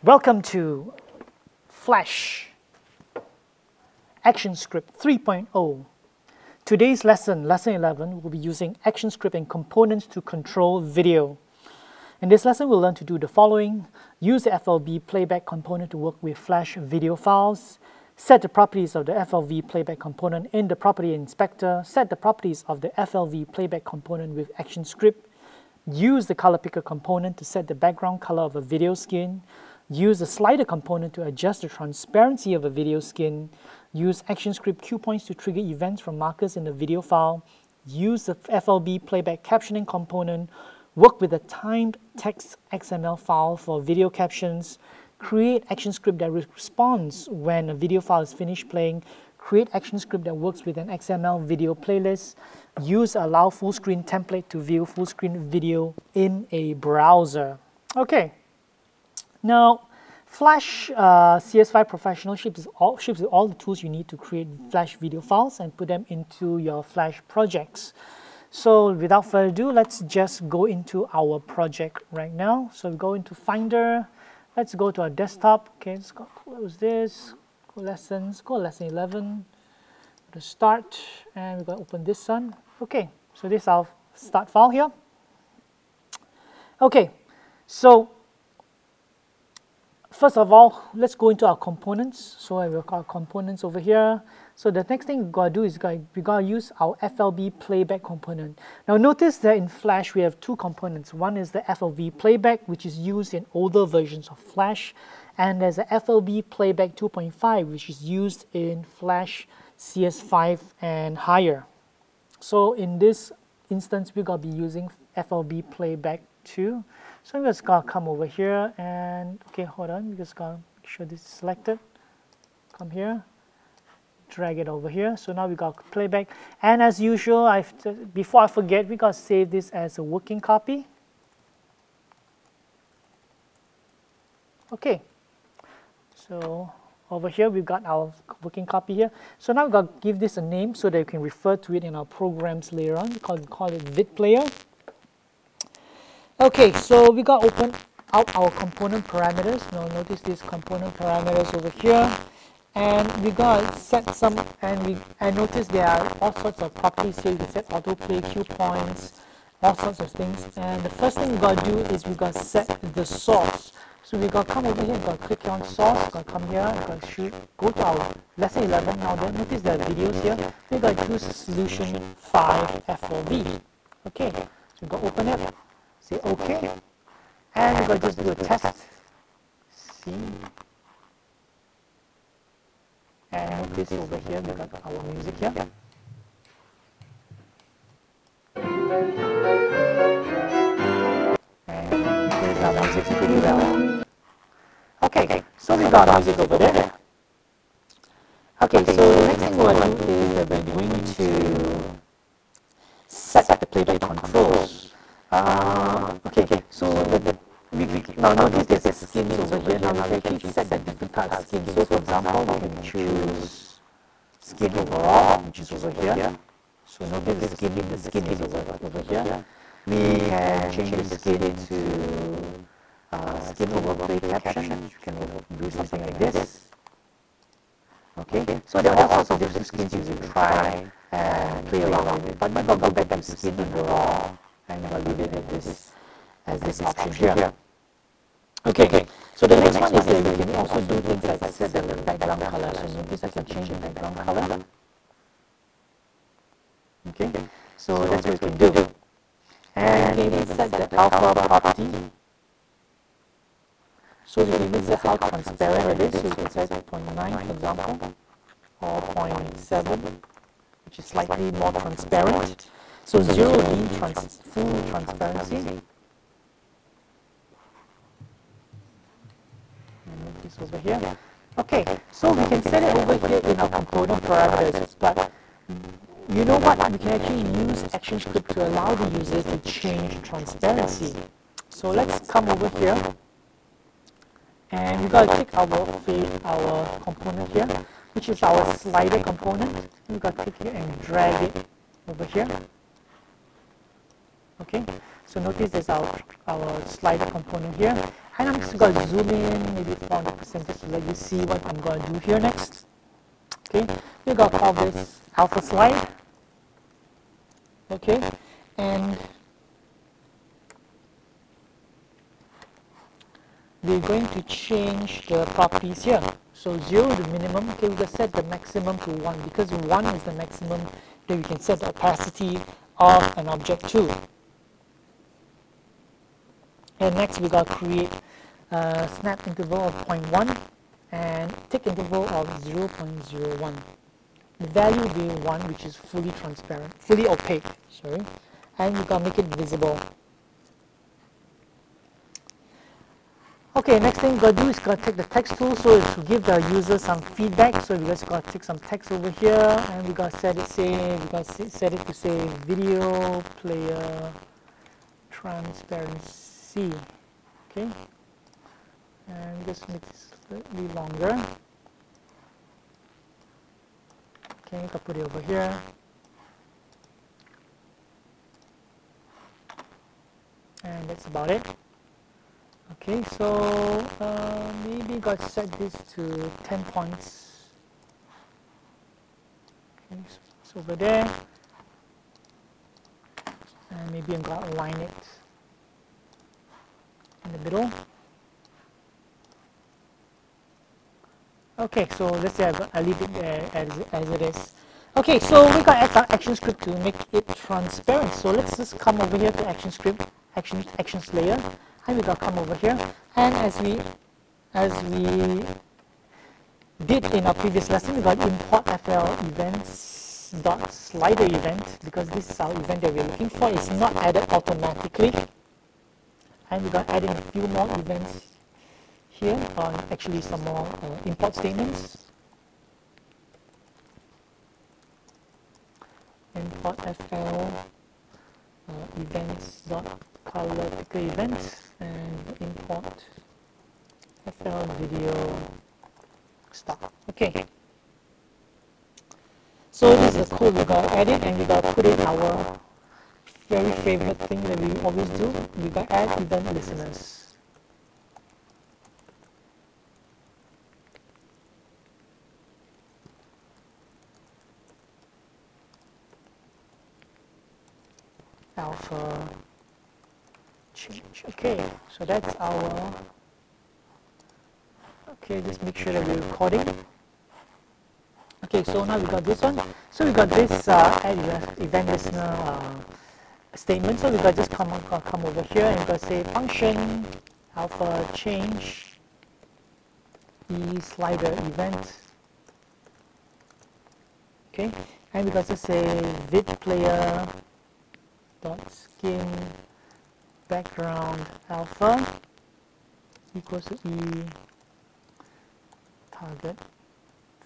Welcome to Flash ActionScript 3.0. Today's lesson 11, we'll be using ActionScript and components to control video. In this lesson, we'll learn to do the following: use the FLVPlayback component to work with Flash video files, set the properties of the FLVPlayback component in the property inspector, set the properties of the FLVPlayback component with ActionScript, use the ColorPicker component to set the background color of a video skin, use the slider component to adjust the transparency of a video skin, use ActionScript cue points to trigger events from markers in the video file, use the FLVPlaybackCaptioning component, work with the Timed Text XML file for video captions, create ActionScript that responds when a video file is finished playing, create ActionScript that works with an XML video playlist, use allow full screen template to view full screen video in a browser. Okay. Now, Flash CS5 Professional ships with all the tools you need to create Flash video files and put them into your Flash projects. So without further ado, let's just go into our project right now. So we go into Finder. Let's go to our desktop. Okay, let's go close this. Go lesson 11. Go to start, and we're going to open this one. Okay, so this is our start file here. Okay, so first of all, let's go into our components. So we've got our components over here. So the next thing we've got to do is we got to use our FLVPlayback component. Now notice that in Flash we have two components. One is the FLVPlayback, which is used in older versions of Flash, and there's the FLVPlayback 2.5, which is used in Flash CS5 and higher. So in this instance, we're going to be using FLVPlayback 2. So I'm just going to come over here and, okay, hold on, we're just going to make sure this is selected. Come here, drag it over here. So now we got playback. And as usual, before I forget, we got to save this as a working copy. Okay, so over here we've got our working copy here. So now we've got to give this a name so that you can refer to it in our programs later on. We call it VidPlayer. Okay, so we got to open out our component parameters. Now notice these component parameters over here, and we got to set some, and notice there are all sorts of properties here. You can set autoplay, cue points, all sorts of things. And the first thing we got to do is we got to set the source. So we got to come over here, we got to click on source, we got to come here, we got to go to our lesson 11 now. Then notice there are videos here. We got to choose solution 5 FLV. Okay, so we got to open it. Say OK, and we're going to just do a test. See, and this over here, we got our music here. And there's our music pretty well. Okay, so we got our music over there. Okay, so the next thing we're going to do is we're going to set the playback controls. Okay, so now notice there's a skins over here. Now we can actually set the different types of skins. So for example, we can choose skin overall, which is over here. So notice the skin is over here. We can change the skin to skin overlay caption. You can do something like this. Okay, so there are all sorts of different skins you can try and play around with. But we're going to go back to skin overall, and I'll leave it as this option here. Okay, so the next one is that we can also do things like set the background color. So notice I can change the background color. Okay, so that's what we can do. And we can set the alpha property. So we can set how transparent it is. So you can set 0.9 for example, or 0.7, which is slightly more transparent. So 0 being full transparency. And this over here. Okay, so we can set it over here in our component parameters, but you know what? We can actually use ActionScript to allow the user to change transparency. So let's come over here, and we've got to click our component here, which is our slider component. We've got to click here and drag it over here. Okay, so notice there's our slider component here, And I'm just going to zoom in maybe 400% just to let you see what I'm going to do here next. Okay, we're going to call this alpha slide. Okay, and we're going to change the properties here. So 0 the minimum, okay, we just set the maximum to 1 because 1 is the maximum that we can set the opacity of an object to. And next we got to create a snap interval of 0.1 and tick interval of 0.01. The value will be 1, which is fully transparent, fully opaque, sorry, and we got to make it visible. Okay, next thing we got to do is got to take the text tool so to give the user some feedback. So we just got to take some text over here and we got to set it to say video player transparency. Okay, and just make this slightly longer. Okay, I'll put it over here. And that's about it. Okay, so maybe got to set this to 10 points. Okay, so it's over there. And maybe I'm going to align it in the middle. Okay, so let's say I leave it there as it is. Okay, so we got to add some ActionScript to make it transparent. So let's just come over here to ActionScript, Actions layer. And we got to come over here, and as we did in our previous lesson, we got import FL events dot slider event because this is our event that we're looking for. It's not added automatically, and we got to add in a few more events here, actually some more import statements. Import FL events dot ColorPicker events and import FL video stop. Okay. So this is the code we got to edit and we got to put in our very favorite thing that we always do. We got to add event listeners. Alpha change. Okay, so that's our. Okay, just make sure that we're recording. Okay, so now we got this one. So we got this add event listener statement. So we got just come over here and we got to say function alpha change e slider event. Okay, and we got to say vid player dot skin background alpha equals to e target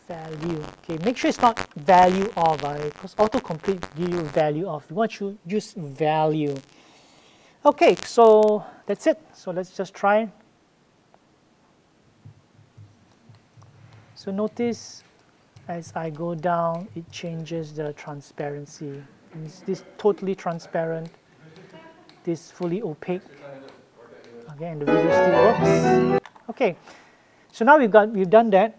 value. Okay, make sure it's not value of, because autocomplete give you value of. You want to use value. Okay, so that's it. So let's just try. So notice as I go down, it changes the transparency. Is this totally transparent? This fully opaque? Okay, and the video still works. Okay, so now we've done that.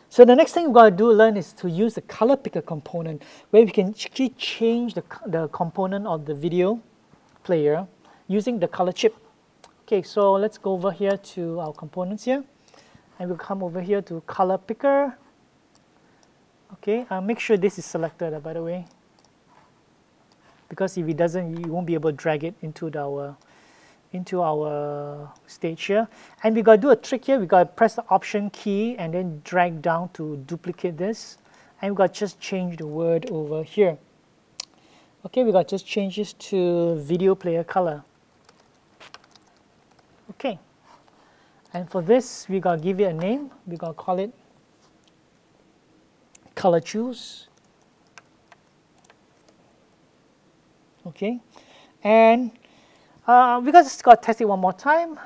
So the next thing we're going to learn is to use the ColorPicker component, where we can actually change the component of the video player using the color chip. Okay, so let's go over here to our components here, and we'll come over here to ColorPicker. Okay, make sure this is selected, by the way, because if it doesn't, you won't be able to drag it into our stage here. And we got to do a trick here. We got to press the Option key and then drag down to duplicate this, and we got to just change the word over here. Okay, we got to just change this to video player color. Okay, and for this, we got to give it a name. We got to call it color choose. Okay, and we just got to test it one more time.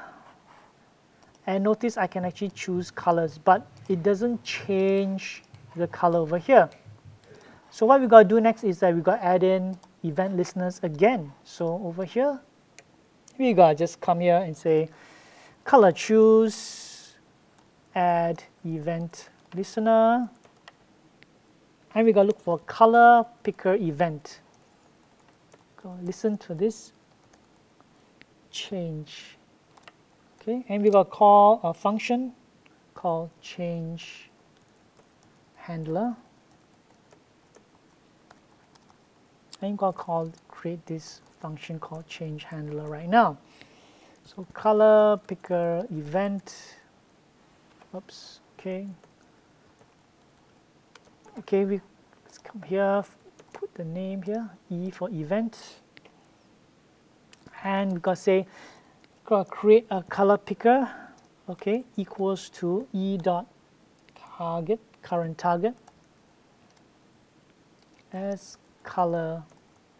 And notice I can actually choose colors, but it doesn't change the color over here. So what we got to do next is that we got to add in event listeners again. So over here, we gotta just come here and say color choose, add event listener, and we gotta look for color picker event. Go listen to this, change. Okay, and we gotta call a function called change handler, and you gotta create this function called change handler right now. So color picker event. Oops. Okay. Okay. Let's come here. Put the name here. E for event. And we gotta say, gotta create a color picker. Okay. Equals to e dot target, current target, as color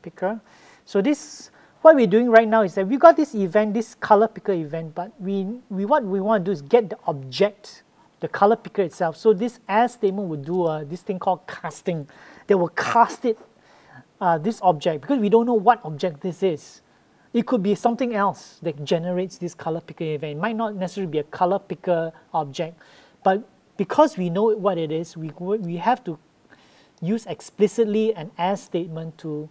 picker. So this, what we're doing right now is that we got this event, this color picker event, but what we want to do is get the object, the color picker itself. So this as statement will do this thing called casting. They will cast it, this object, because we don't know what object this is. It could be something else that generates this color picker event. It might not necessarily be a color picker object, but because we know what it is, we have to use explicitly an as statement to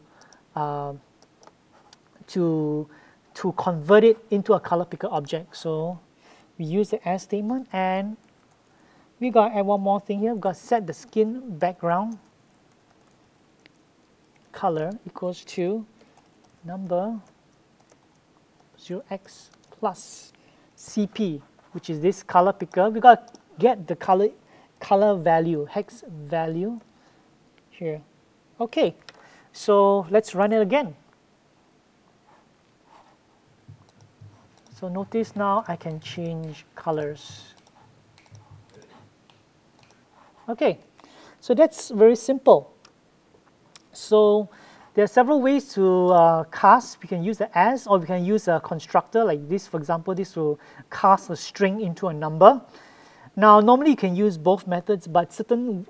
convert it into a color picker object. So we use the as statement, and we got to add one more thing here. We've got to set the skin background color equals to number 0x plus CP, which is this color picker. We got to get the color value, hex value here. Okay, so let's run it again. So notice now I can change colors. Okay, so that's very simple. So there are several ways to cast. We can use the as, or we can use a constructor like this. For example, this will cast a string into a number. Now, normally you can use both methods, but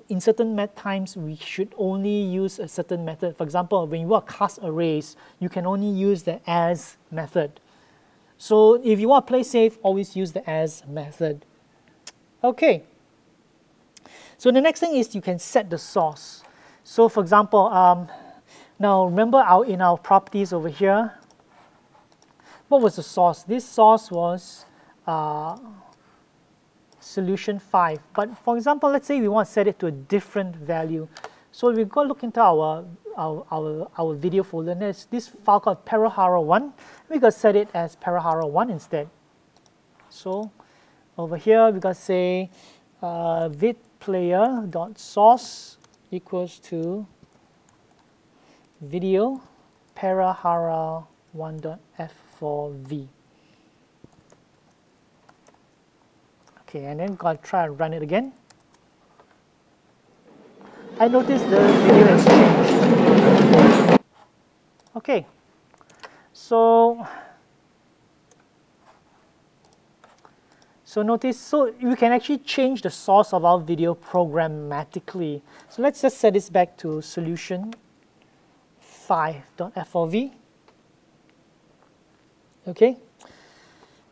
in certain times we should only use a certain method. For example, when you want to cast arrays, you can only use the as method. So if you want to play safe, always use the as method. Okay. So the next thing is you can set the source. So for example, now remember in our properties over here, what was the source? This source was solution 5. But for example, let's say we want to set it to a different value. So we go look into our video folder, and there's this file called Parahara1. We got to set it as Parahara1 instead. So over here we got to say vidplayer.source equals to video parahara1.f4v. Okay, and then got to try and run it again. I noticed the video has changed. Okay, so notice, so we can actually change the source of our video programmatically. So let's just set this back to solution 5.f4v. Okay,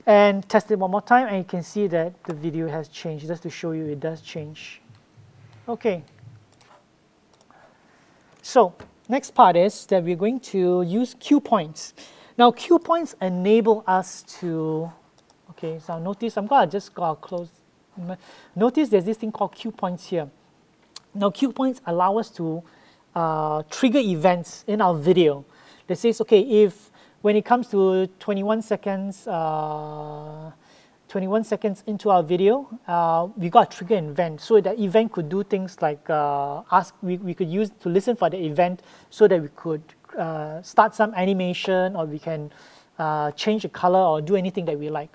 and test it one more time, and you can see that the video has changed. Just to show you, it does change. Okay. So next part is that we're going to use cue points. Now cue points enable us to, okay, so notice I'm going to just go close. Notice there's this thing called cue points here. Now cue points allow us to trigger events in our video that says, okay, if when it comes to 21 seconds into our video, we got to trigger an event. So that event could do things like we could use to listen for the event so that we could start some animation, or we can change the color or do anything that we like.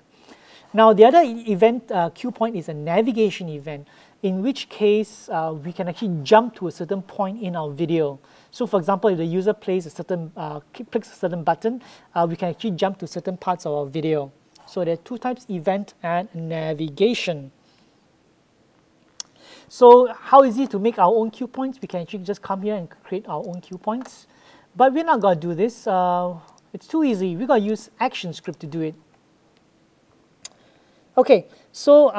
Now the other event cue point is a navigation event, in which case we can actually jump to a certain point in our video. So for example, if the user plays a certain, clicks a certain button, we can actually jump to certain parts of our video. So there are two types, event and navigation. So how is it to make our own cue points? We can actually just come here and create our own cue points. But we're not going to do this. It's too easy. We gotta use ActionScript to do it. Okay, so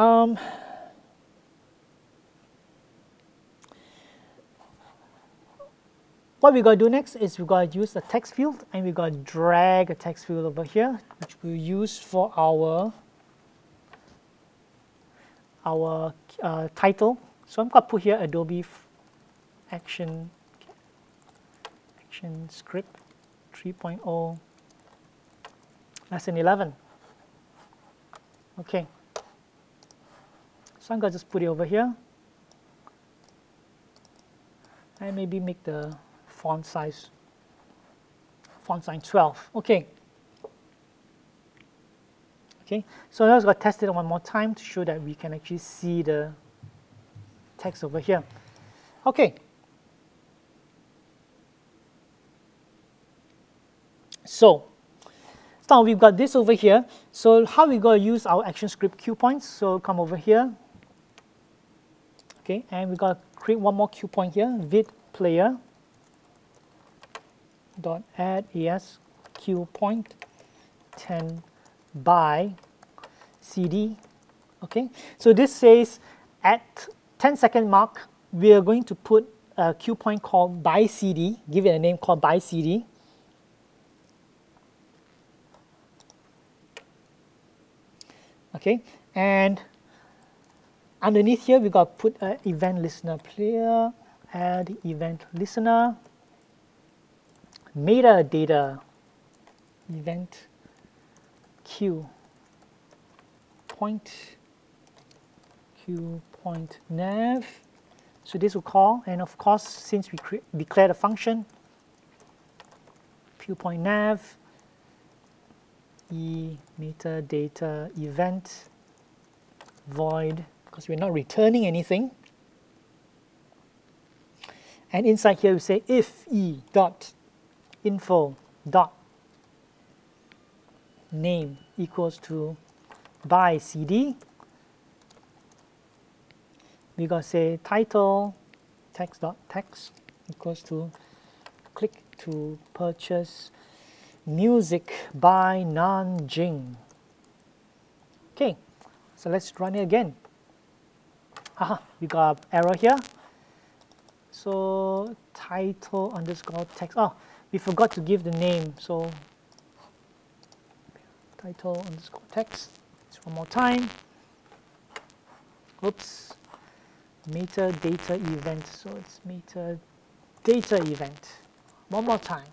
what we gotta do next is we gotta use a text field, and we gotta drag a text field over here, which we'll use for our title. So I'm gonna put here Adobe ActionScript 3.0 lesson 11. Okay, so I'm gonna just put it over here, and maybe make the font size 12. Okay. Okay, so now I'm going to test it one more time to show that we can actually see the text over here. Okay. So now we've got this over here. So how we going to use our ActionScript cue points? So come over here. Okay, and we got to create one more cue point here, vid player dot add as cue point 10 by CD. Okay, so this says at 10-second mark we are going to put a cue point called by CD, give it a name called by CD. Okay, and underneath here we got to put an event listener player, add event listener, metadata, event cue point nav. So this will call, and of course since we declare the function cue point nav metadata event void, because we're not returning anything. And inside here we say if e.info dot name equals to by CD, we got to say title text.text equals to click to purchase music by Nanjing. Okay, so let's run it again. Aha, we got an error here. So title underscore text. Oh, we forgot to give the name. So title underscore text. Just one more time. Oops. Metadata event. So it's metadata event. One more time.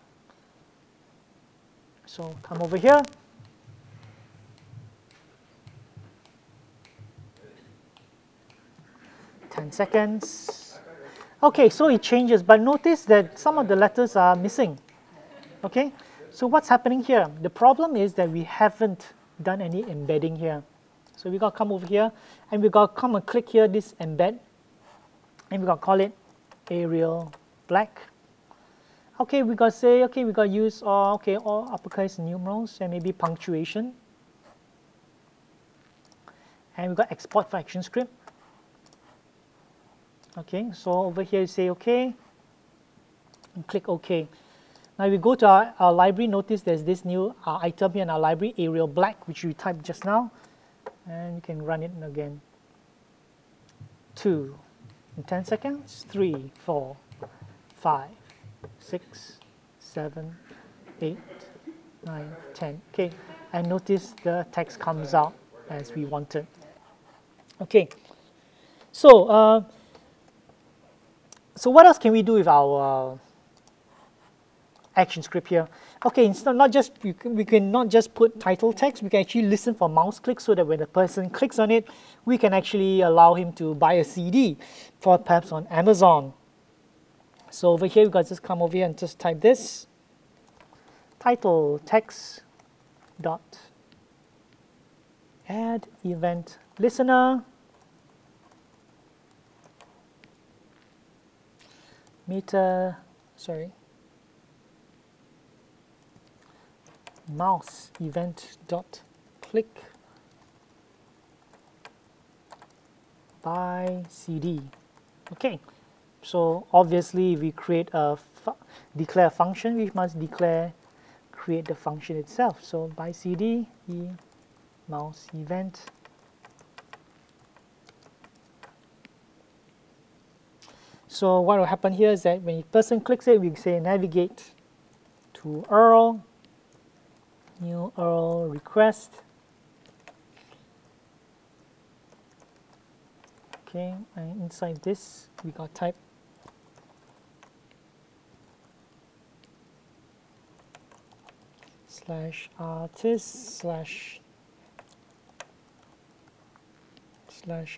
So come over here. Seconds. Okay, so it changes, but notice that some of the letters are missing. Okay, so what's happening here? The problem is that we haven't done any embedding here. So we got to come over here, and we got to come and click here this embed, and we got to call it Arial Black. Okay, we got to say, okay, we got to use all uppercase numerals and maybe punctuation, and we got export for ActionScript. Okay, so over here you say OK, and click OK. Now we go to our library. Notice there's this new item here in our library, Arial Black, which we typed just now, and you can run it again. 2 in 10 seconds, 3, 4, 5, 6, 7, 8, 9, 10. Okay, and notice the text comes out as we wanted. Okay, so so what else can we do with our ActionScript here? Okay, it's not just we can not just put title text. We can actually listen for mouse clicks, so that when the person clicks on it, we can actually allow him to buy a CD, for perhaps on Amazon. So over here, we got to just come over here and just type this title text dot add event listener mouse event dot click by CD. Okay, so obviously if we create a declare a function, we must declare create the function itself. So by cd e mouse event. So what will happen here is that when a person clicks it, we say navigate to URL, new URL request. Okay, and inside this we got type /artist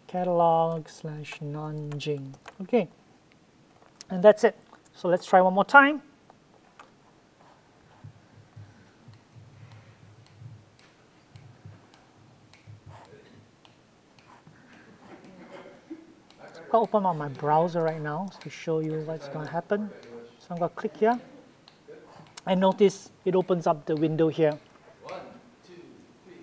/ catalog / non-jing. Okay, and that's it. So let's try one more time. I'll open up my browser right now to show you what's going to happen. So I'm going to click here. And notice it opens up the window here. 1, 2, 3.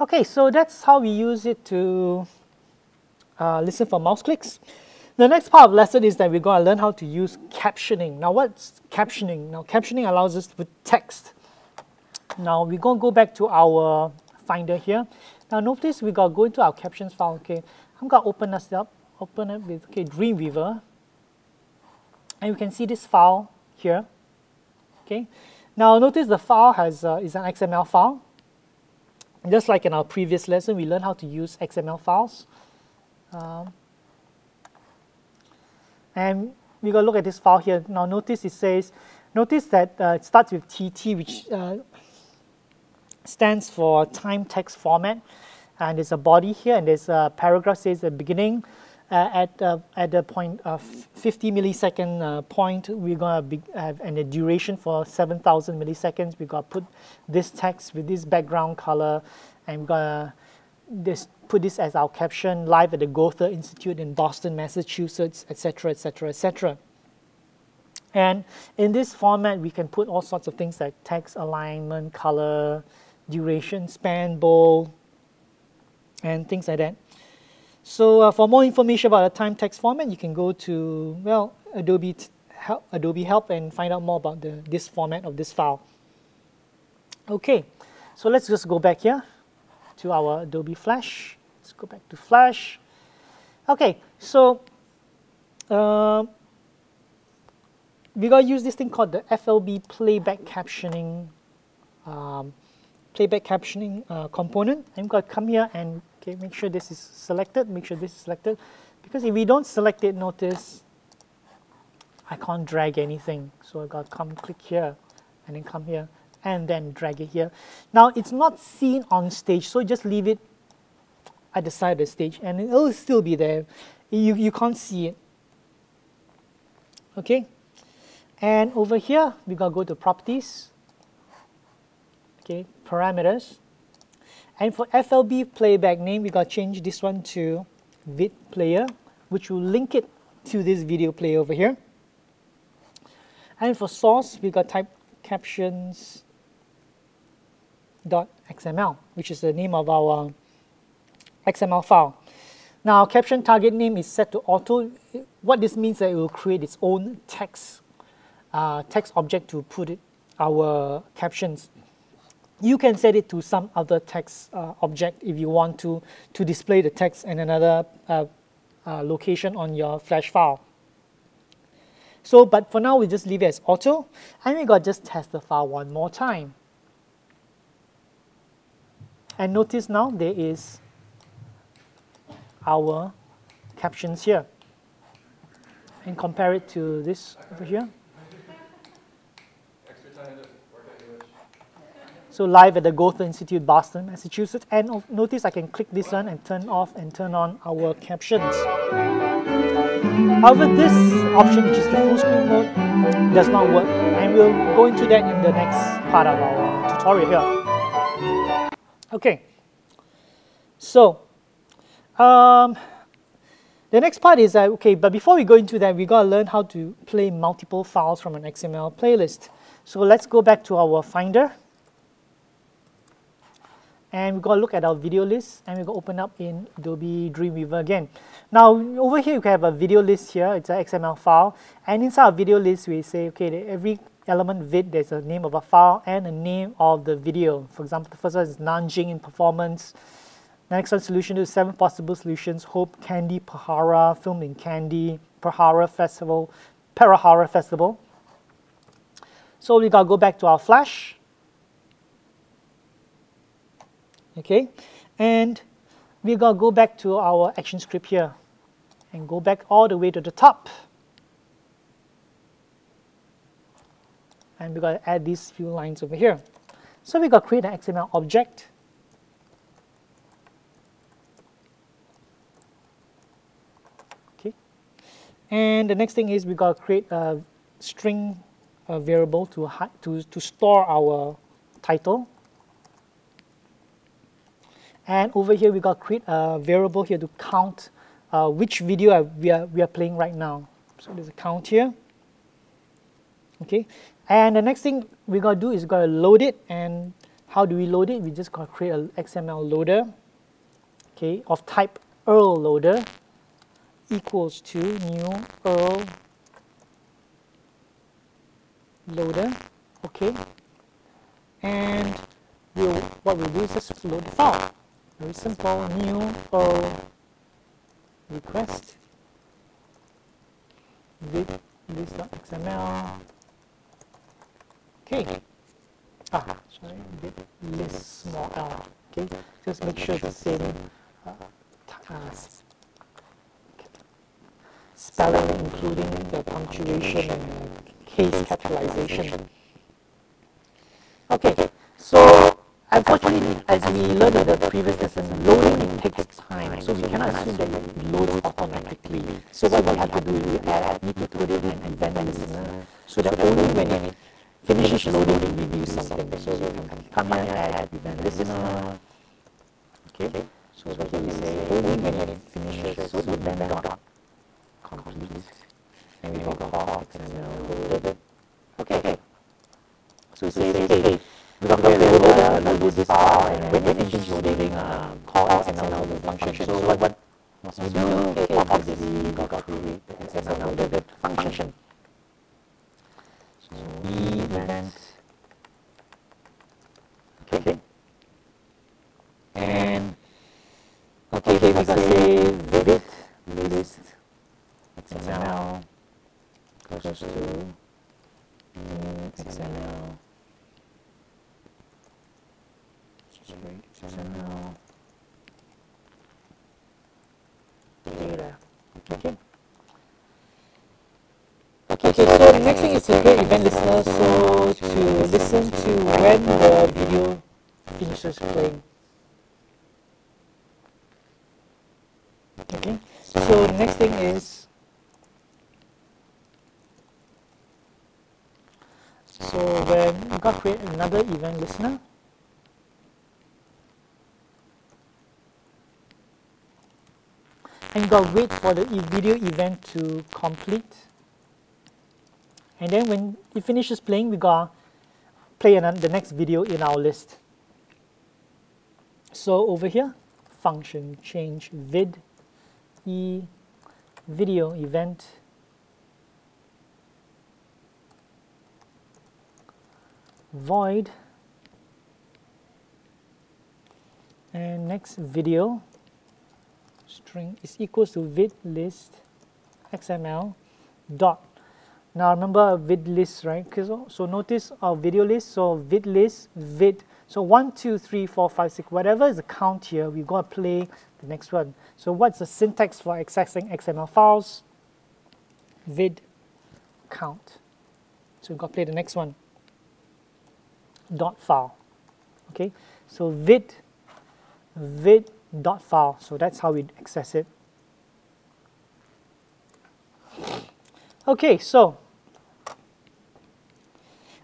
Okay, so that's how we use it to listen for mouse clicks. The next part of the lesson is that we're going to learn how to use captioning. Now, what's captioning? Now, captioning allows us to put text. Now, we're going to go back to our Finder here. Now, notice we got to go into our captions file. Okay, I'm going to open this up. Open it with Dreamweaver, and you can see this file here. Okay, now notice the file has is an XML file. Just like in our previous lesson, we learned how to use XML files. And we're going to look at this file here. Now notice it says, notice that it starts with TT, which stands for Timed Text Format. And there's a body here, and there's a paragraph says the beginning. At the point of 50 millisecond point, we're going to have and the duration for 7,000 milliseconds. We're going to put this text with this background color, and we're going to put this as our caption, live at the Goethe Institute in Boston, Massachusetts, etc., etc., etc. And in this format, we can put all sorts of things like text alignment, color, duration, span, bold, and things like that. So for more information about the Timed Text format, you can go to, well, Adobe Help and find out more about this format of this file. Okay, so let's just go back here to our Adobe Flash. Let's go back to Flash. Okay, so we're going to use this thing called the FLVPlaybackCaptioning component. I'm going to come here and make sure this is selected, because if we don't select it, notice I can't drag anything. So I've got to come click here, and then come here, and then drag it here. Now it's not seen on stage, so just leave it at the side of the stage, and it'll still be there. You can't see it. Okay, and over here, we got to go to Properties, okay, Parameters. And for FLB playback name, we got to change this one to vid player, which will link it to this video player over here. And for source, we got to type captions.xml, which is the name of our XML file. Now, caption target name is set to auto. What this means is that it will create its own text object to put our captions. You can set it to some other text object if you want to display the text in another location on your Flash file. So, but for now, we just leave it as auto, and we got to just test the file one more time. And notice now there is our captions here. And compare it to this over here. So live at the Goethe Institute, Boston, Massachusetts. And notice I can click this one and turn off and turn on our captions. However, this option, which is the full screen mode, does not work. And we'll go into that in the next part of our tutorial here. Okay. So, the next part is that, okay, but before we go into that, we got to learn how to play multiple files from an XML playlist. So let's go back to our Finder. and we're going to look at our video list, and we're going to open up in Adobe Dreamweaver again. Now over here you can have a video list here. It's an XML file, and inside our video list we say, okay, every element vid, there's a name of a file and a name of the video. For example, the first one is Nanjing in performance. Next one, solution to 7 possible solutions: Hope, Candy, Pahara, filmed in Candy, Pahara Festival, Parahara Festival. So we gotta go back to our Flash. Okay, and we gotta go back to our ActionScript here and go back all the way to the top. And we gotta add these few lines over here. So we gotta create an XML object. Okay, and the next thing is we gotta create a string variable to store our title. And over here we got to create a variable here to count which video we are playing right now. So there's a count here. Okay, and the next thing we got to do is got to load it. And how do we load it? We just got to create an XML loader, okay, of type URL loader equals to new URL loader. Okay, and what we'll do is just load the file. Very simple, new URL request vid list.xml. Okay. Sorry, vid list small l. Okay, just make sure it's the same spelling, including the punctuation and case capitalization. Okay, so unfortunately, as we learned in the previous lesson, loading takes time, so we cannot assume that it loads automatically. So what we have to do is we need to put it in an event listener, so that only when it finishes loading, it reviews something. So we can come here and add event listener. Okay, so here we say only when it finishes, so event dot complete, and we will call XML loaded. Okay, so we say, hey, we got to load this file, and when it finishes loading, call XML load function. So what must we do? Okay, obviously we got to create the XML loaded function. So event, okay, and okay, we got to say vid list XML goes to XML. XML data. Okay. Okay, so the next thing is to create event listener, so to listen to when the video finishes playing. Okay, so the next thing is, so when we got to create another event listener. And you got to wait for the video event to complete. And then when it finishes playing, we got to play the next video in our list. So over here, function change vid e video event void, and next video string is equals to vid list XML dot. Now remember vid list, right? So notice our video list. So vid list vid. So 1, 2, 3, 4, 5, 6. Whatever is the count here, we've got to play the next one. So what's the syntax for accessing XML files? Vid count. So we've got to play the next one. Dot file. Okay. So vid dot file. So that's how we access it. Okay, so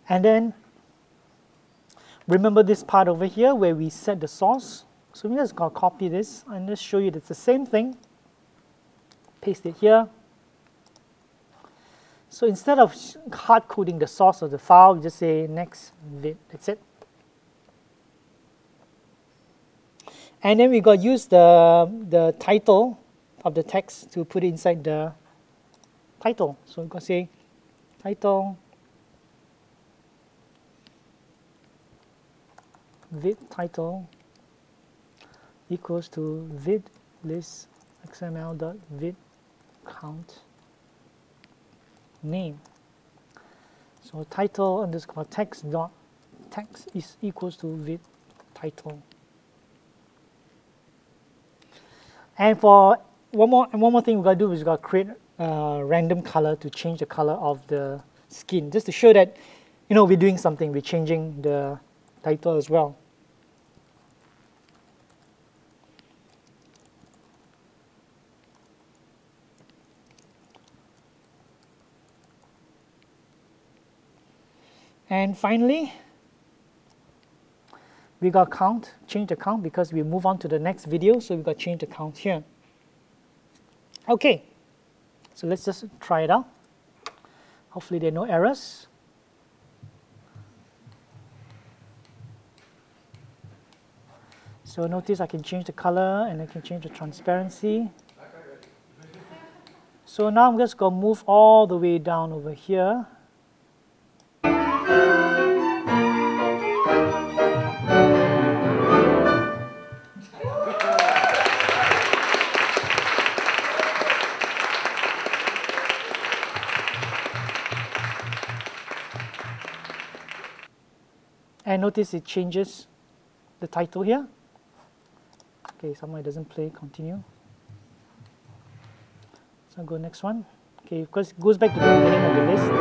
and then remember this part over here where we set the source. So we just gonna copy this and just show you that it's the same thing. Paste it here. So instead of hard coding the source of the file, we just say next vid. That's it. And then we got to use the title of the text to put it inside the title. So we got to say title vid title equals to vid list xml.vid count name. So title underscore text dot text is equals to vid title. And for one more thing we got to do is we got to create a random color to change the color of the skin, just to show that, you know, we're doing something, we're changing the title as well. And finally, we got count, change the count because we move on to the next video, so we got to change the count here. Okay, so let's just try it out. Hopefully there are no errors. So notice I can change the color and I can change the transparency. So now I'm just going to move all the way down over here. And notice it changes the title here. Okay, somewhere it doesn't play, continue. So I'll go next one. Okay, because it goes back to the beginning of the list.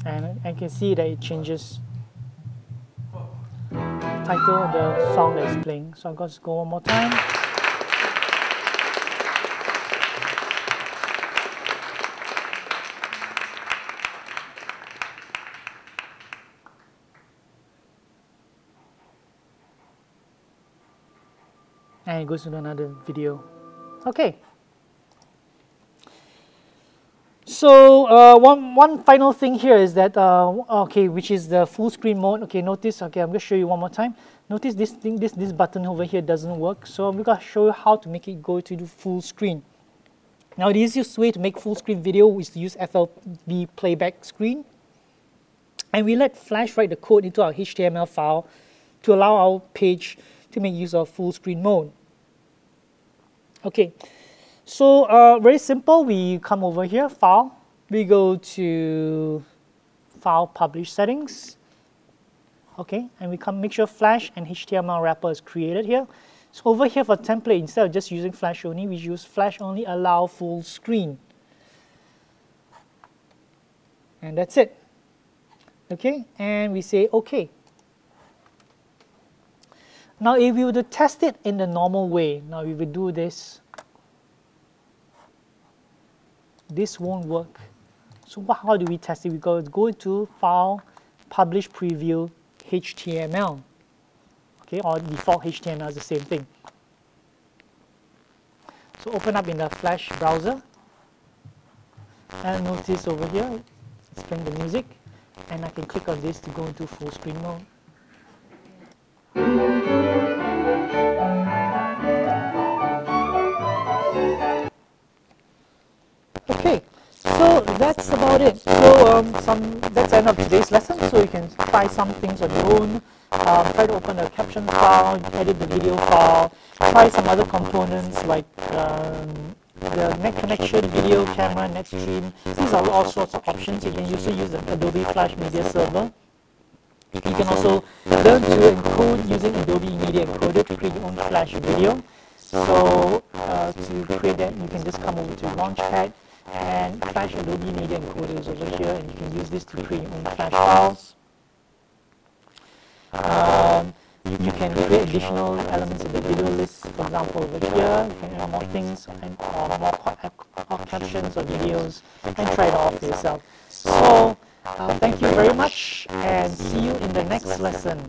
And I can see that it changes title and the song that is playing. So I'm going to go one more time. And it goes to another video. Okay. So one final thing here is that, okay, which is the full screen mode. Okay, notice, okay, I'm going to show you one more time. Notice this thing, this button over here doesn't work. So I'm going to show you how to make it go to the full screen. Now the easiest way to make full screen video is to use FLVPlayback screen. And we let Flash write the code into our HTML file to allow our page to make use of full screen mode. Okay. So very simple, we come over here, File, we go to File, Publish Settings, okay, and we come make sure Flash and HTML wrapper is created here. So over here for template, instead of just using Flash only, we use Flash only allow full screen. And that's it, okay, and we say okay. Now if we were to test it in the normal way, now we would do this. This won't work. So how do we test it? We go to File, Publish Preview, HTML. Okay, or default HTML is the same thing. So open up in the Flash browser. And notice over here, it's playing the music. And I can click on this to go into full screen mode. Okay, so that's about it. So that's the end of today's lesson. So you can try some things on your own. Try to open a caption file, edit the video file, try some other components like the net connection, video, camera, net stream. These are all sorts of options. You can also use the Adobe Flash Media Server. You can also learn to encode using Adobe Media Encoder to create your own Flash video. So to create that, you can just come over to Launchpad and Flash Adobe Media Encoder is over here, and you can use this to create your own Flash files. You can create additional elements in the video list, for example over here. You can add more things and more captions or videos and try it out for yourself. So thank you very much and see you in the next lesson.